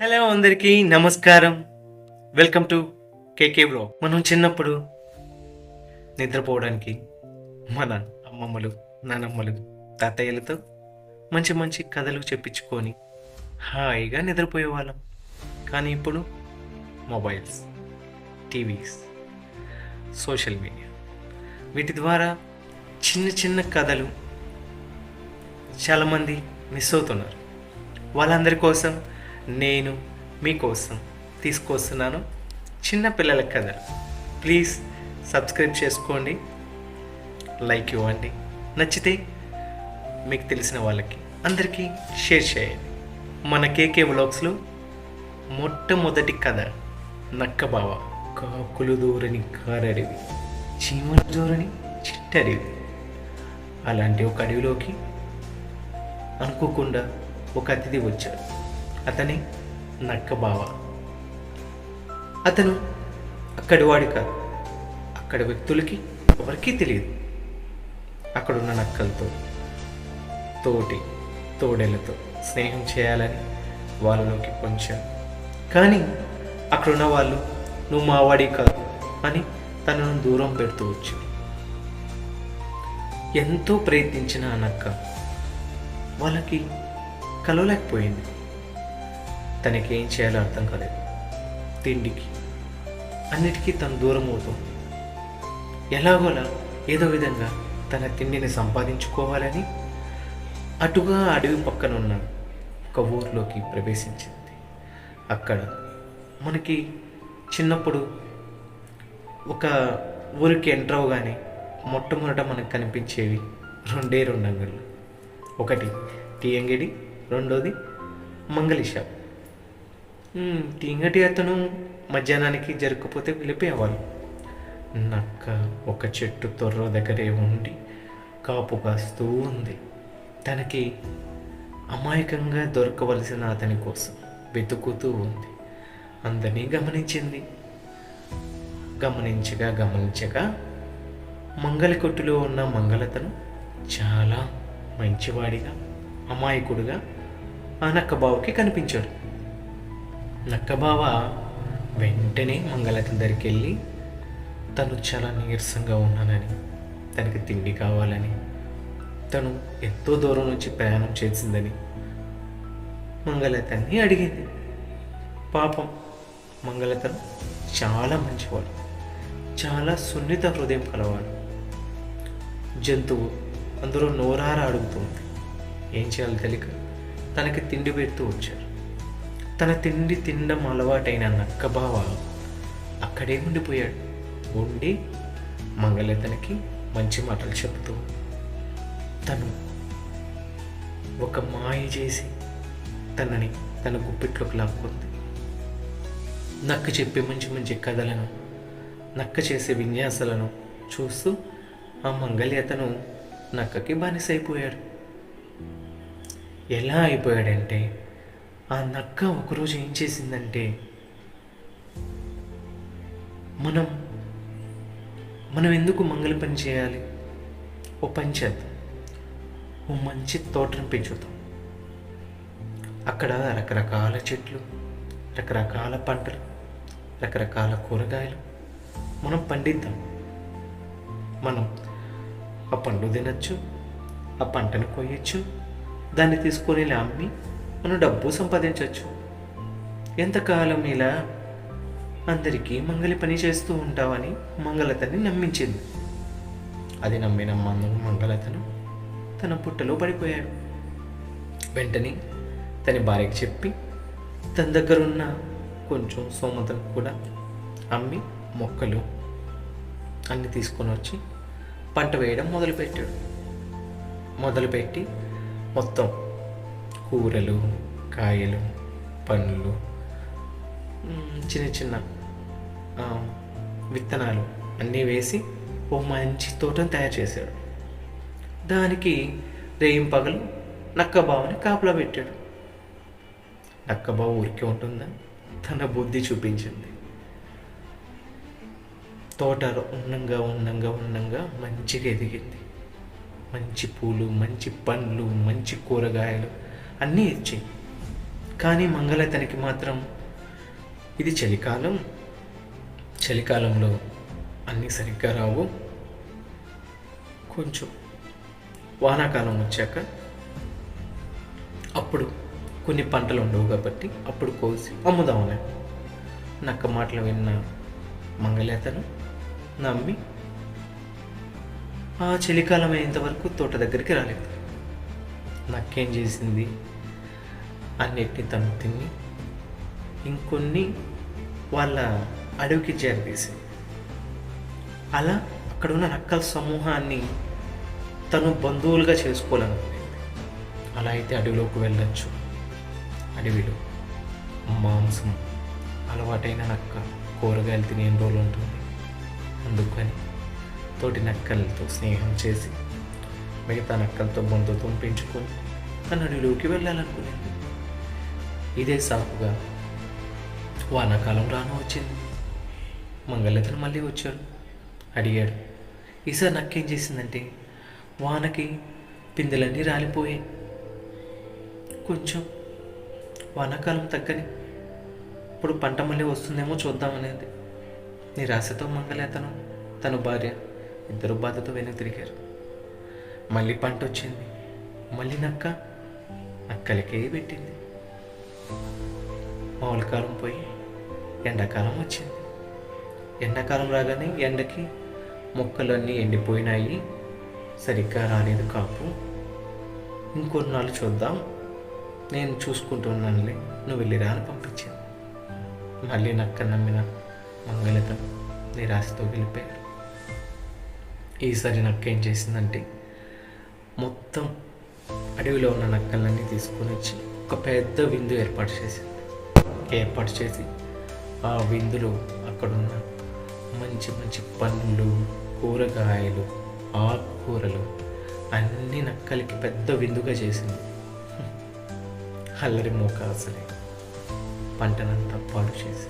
Hello అందరికీ నమస్కారం. Welcome to KK bro. మనం చిన్నప్పుడు నిద్రపోవడానికి మన అమ్మమ్మలు, నానమ్మలు, తాతయ్యలతో మంచి మంచి కథలు చెప్పించుకొని హాయిగా నిద్రపోయేవాళ్ళం. కానీ ఇప్పుడు మొబైల్స్, టీవీస్, సోషల్ మీడియా వీటి ద్వారా చిన్న చిన్న కథలు చాలామంది మిస్ అవుతున్నారు. వాళ్ళందరి కోసం నేను మీకోసం తీసుకొస్తున్నాను చిన్న పిల్లల కథలు. ప్లీజ్ సబ్స్క్రైబ్ చేసుకోండి, లైక్ ఇవ్వండి, నచ్చితే మీకు తెలిసిన వాళ్ళకి అందరికీ షేర్ చేయండి. మన కేకే వ్లాగ్స్లో మొట్టమొదటి కథ నక్కబావ. కాకులు దూరని కారడివి, చీమలు దూరని చిట్టడివి. అలాంటి ఒక అడవిలోకి అనుకోకుండా ఒక అతిథి వచ్చాడు. అతని నక్కబావ. అతను అక్కడి వాడి కాదు. అక్కడ వ్యక్తులకి ఎవరికీ తెలియదు. అక్కడున్న నక్కలతో, తోడేళ్లతో స్నేహం చేయాలని వాళ్ళలోకి కొంచెం. కానీ అక్కడున్న వాళ్ళు నువ్వు మావాడి కాదు అని తనను దూరం పెడుతూ వచ్చాడు. ఎంతో ప్రయత్నించిన ఆ నక్క వాళ్ళకి కలవలేకపోయింది. తనకి ఏం చేయాలో అర్థం కాలేదు. తిండికి అన్నిటికీ తను దూరం అవుతుంది. ఎలాగోలా ఏదో విధంగా తన తిండిని సంపాదించుకోవాలని అటుగా అడవి పక్కన ఉన్న ఒక ఊర్లోకి ప్రవేశించింది. అక్కడ మనకి చిన్నప్పుడు ఒక ఊరికి ఎంటర్ అవగానే మొట్టమొదట మనకు కనిపించేవి రెండు అంగళ్ళు. ఒకటి టీ అంగడి, రెండోది మంగళి షాప్. టీంగటి అతను మధ్యాహ్నానికి జరగకపోతే వెళ్ళిపోయేవాళ్ళు. నక్క ఒక చెట్టు తొర్ర దగ్గరే ఉండి కాపు కాస్తూ ఉంది. తనకి అమాయకంగా దొరకవలసిన అతని కోసం వెతుకుతూ ఉంది. అందరినీ గమనించింది. గమనించగా మంగళ కొట్టులో ఉన్న మంగళతను చాలా మంచివాడిగా, అమాయకుడుగా ఆ నక్కబావకి కనిపించాడు. నక్కబావ వెంటనే మంగళతని దగ్గరికి వెళ్ళి తను చాలా నీరసంగా ఉన్నానని, తనకి తిండి కావాలని, తను ఎంతో దూరం నుంచి ప్రయాణం చేసిందని మంగళతని అడిగింది. పాపం మంగళతను చాలా మంచివాడు, చాలా సున్నిత హృదయం కలవాడు. జంతువు అందులో నోరారా అడుగుతుంది. ఏం చేయాలో తెలియక తనకి తిండి పెడుతూ వచ్చారు. తన తిండి తినడం అలవాటైన నక్కబావ అక్కడే ఉండిపోయాడు. ఉండి మంగళతనికి మంచి మాటలు చెబుతూ తను ఒక మాయ చేసి తనని తన గుప్పిట్లోకి లాక్కుంది. నక్క చెప్పే మంచి మంచి కథలను, నక్క చేసే విన్యాసాలను చూస్తూ ఆ మంగళి అతను నక్కకి బానిసైపోయాడు. ఎలా అయిపోయాడంటే ఆ నక్క ఒకరోజు ఏం చేసిందంటే, మనం ఎందుకు మంగళ పని చేయాలి, ఓ పని చేద్దాం, ఓ మంచి తోటను పెంచుతాం. అక్కడ రకరకాల చెట్లు, రకరకాల పంటలు, రకరకాల కూరగాయలు మనం పండిద్దాం. మనం ఆ పండు తినచ్చు, ఆ పంటను కొయ్యొచ్చు, దాన్ని తీసుకొని అమ్మి మనం డబ్బు సంపాదించవచ్చు. ఎంతకాలం ఇలా అందరికీ మంగళి పని చేస్తూ ఉంటావని మంగళతని నమ్మించింది. అది నమ్మిన మంగళతను తన పుట్టలో పడిపోయాడు. వెంటనే తన భార్యకి చెప్పి తన దగ్గరున్న కొంచెం సోమతను కూడా అమ్మి మొక్కలు అన్నీ తీసుకొని వచ్చి పంట వేయడం మొదలుపెట్టి మొత్తం కూరలు, కాయలు, పండ్లు, చిన్న చిన్న విత్తనాలు అన్నీ వేసి ఓ మంచి తోటను తయారు చేశాడు. దానికి రేయింపగలు నక్కబావని కాపలా పెట్టాడు. నక్కబావ ఊరికే ఉంటుందా, తన బుద్ధి చూపించింది. తోట ఉన్నంగా మంచిగా ఎదిగింది. మంచి పూలు, మంచి పండ్లు, మంచి కూరగాయలు అన్నీ ఇచ్చాయి. కానీ మంగళతనికి మాత్రం ఇది చలికాలంలో అన్నీ సరిగ్గా రావు, కొంచెం వానాకాలం వచ్చాక అప్పుడు కొన్ని పంటలు ఉండవు కాబట్టి అప్పుడు కోసి అమ్ముదామని నక్క మాటలు విన్న మంగళతను నమ్మి ఆ చలికాలం అయ్యేంతవరకు తోట దగ్గరికి రాలేదు. నక్కేం చేసింది, అన్నిటిని తను తిని ఇంకొన్ని వాళ్ళ అడవికి చేరదీసింది. అలా అక్కడ ఉన్న నక్కల సమూహాన్ని తను బంధువులుగా చేసుకోవాలనుకునేది. అలా అయితే అడవిలోకి వెళ్ళచ్చు. అడవిలో మాంసం అలవాటైన నక్క కూరగాయలు తినే ఎన్ని రోజులు ఉంటుంది. అందుకని తోటి నక్కలతో స్నేహం చేసి మిగతా నక్కలతో బంధుత్వం పెంచుకొని తన అడవిలోకి వెళ్ళాలనుకునేది. ఇదే సాకుగా వానాకాలం రాను వచ్చింది. మంగళతను మళ్ళీ వచ్చాడు, అడిగాడు. ఈసారి నక్కేం చేసిందంటే వానకి పిందెలన్నీ రాలిపోయాయి. కొంచెం వానాకాలం తగ్గని ఇప్పుడు పంట మళ్ళీ వస్తుందేమో చూద్దామనేది నిరాశతో మంగళతను తన భార్య ఇద్దరు బాధతో వెనక్కి తిరిగారు. మళ్ళీ పంట వచ్చింది. మళ్ళీ నక్కలకే పెట్టింది. మామూలుకాలం పోయి ఎండాకాలం వచ్చింది. ఎండాకాలం రాగానే ఎండకి మొక్కలన్నీ ఎండిపోయినాయి, సరిగ్గా రాలేదు కాపు. ఇంకొన్నాళ్ళు చూద్దాం, నేను చూసుకుంటున్నానులే, నువ్వు వెళ్ళిరా అని పంపించింది. మళ్ళీ నక్క నమ్మిన మంగళత నిరాశతో వెళ్ళిపోయారు. ఈసారి నక్క ఏం చేసిందంటే మొత్తం అడవిలో ఉన్న నక్కలన్నీ తీసుకొని వచ్చి ఒక పెద్ద విందు ఏర్పాటు చేసి ఆ విందులో అక్కడున్న మంచి మంచి పండ్లు, కూరగాయలు, ఆకుకూరలు అన్ని నక్కలకి పెద్ద విందుగా చేసింది. అల్లరి మూక అసలే పంటనంతా పాడు చేసి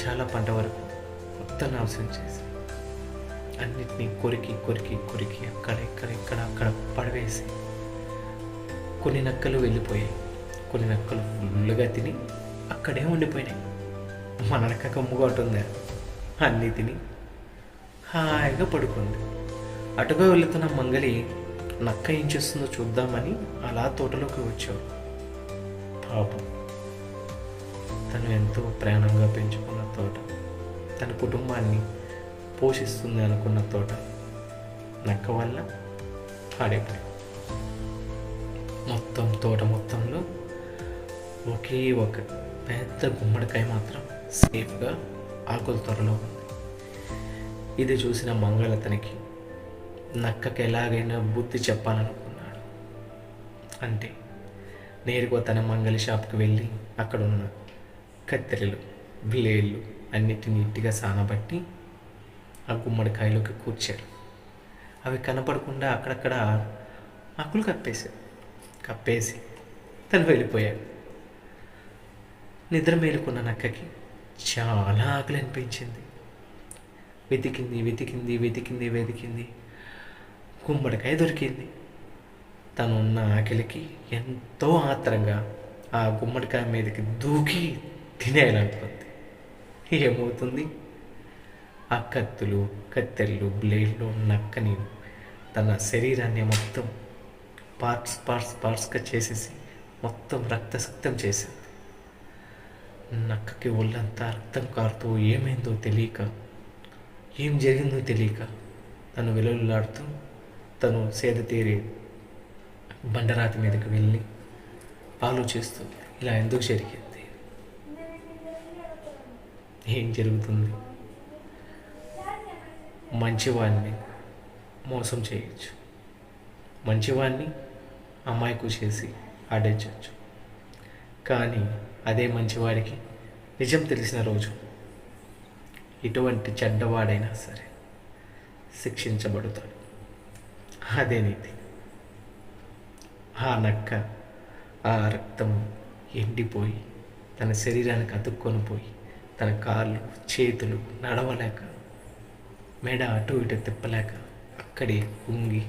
చాలా పంట వరకు మొత్తం నాశనం చేసి అన్నిటినీ కొరికి అక్కడ పడవేసి కొన్ని నక్కలు వెళ్ళిపోయాయి. కొన్ని నక్కలు ఫుల్గా తిని అక్కడే ఉండిపోయినాయి. మన నక్క కమ్ముగా ఉంటుందా, అన్నీ తిని హాయిగా పడుకుంది. అటుగా వెళుతున్న మంగలి నక్క ఏం చేస్తుందో చూద్దామని అలా తోటలోకి వచ్చాడు. పాపం, తను ఎంతో ప్రాణంగా పెంచుకున్న తోట, తన కుటుంబాన్ని పోషిస్తుంది అనుకున్న తోట నక్క వల్ల పాడైపోయింది. తోట మొత్తంలో ఒకే ఒక పెద్ద గుమ్మడికాయ మాత్రం సేఫ్గా ఆకుల త్వరలో ఉంది. ఇది చూసిన మంగళతనికి నక్కకి ఎలాగైనా బుద్ధి చెప్పాలనుకున్నాడు. అంటే నేరుగా తన మంగళి షాప్కి వెళ్ళి అక్కడున్న కత్తెరలు, బ్లేడ్లు అన్నిటిని నీట్గా సానబట్టి ఆ గుమ్మడికాయలోకి కూర్చాడు. అవి కనపడకుండా అక్కడక్కడ ఆకులు కప్పేసి తను వెళ్ళిపోయాడు. నిద్ర మేలుకున్న నక్కకి చాలా ఆకలి అనిపించింది. వెతికింది. గుమ్మడికాయ దొరికింది. తను ఉన్న ఆకలికి ఎంతో ఆత్రంగా ఆ గుమ్మడికాయ మీదకి దూకి తినేయాలనుకుంది. ఏమవుతుంది, ఆ కత్తెర్లు, బ్లేడ్లు నక్కని తన శరీరాన్ని మొత్తం పార్ట్స్గా చేసేసి మొత్తం రక్తసక్తం చేసింది. నక్కకి ఒళ్ళంతా రక్తం కారుతూ ఏమైందో తెలియక, ఏం జరిగిందో తెలియక తను వెలువలాడుతూ తను సేద తీరి బండరాతి మీదకి వెళ్ళి ఆలోచిస్తూ ఇలా ఎందుకు జరిగింది, ఏం జరుగుతుంది, మంచివాడిని మోసం చేయొచ్చు, మంచివాడిని అమాయకు చేసి ఆడించవచ్చు, కానీ అదే మంచివాడికి నిజం తెలిసిన రోజు ఎటువంటి చెడ్డవాడైనా సరే శిక్షించబడతాడు. అదే నీతి. ఆ నక్క ఆ రక్తం ఎండిపోయి తన శరీరానికి అతుక్కొని పోయి తన కాళ్ళు, చేతులు నడవలేక, మెడ అటు ఇటు తిప్పలేక అక్కడే కుంగి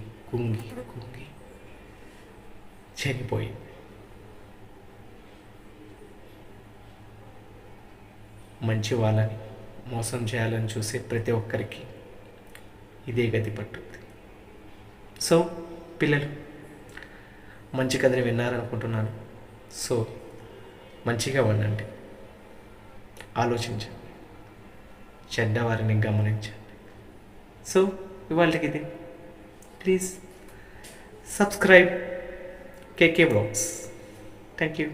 చనిపోయింది. మంచి వాళ్ళని మోసం చేయాలని చూసే ప్రతి ఒక్కరికి ఇదే గతి పట్టుద్ది. సో పిల్లలు, మంచి కథని విన్నారనుకుంటున్నాను. సో మంచిగా ఉండండి, ఆలోచించండి, చెడ్డవారిని గమనించండి. సో ఇవాళకి ఇది. Please subscribe K K blogs. Thank you.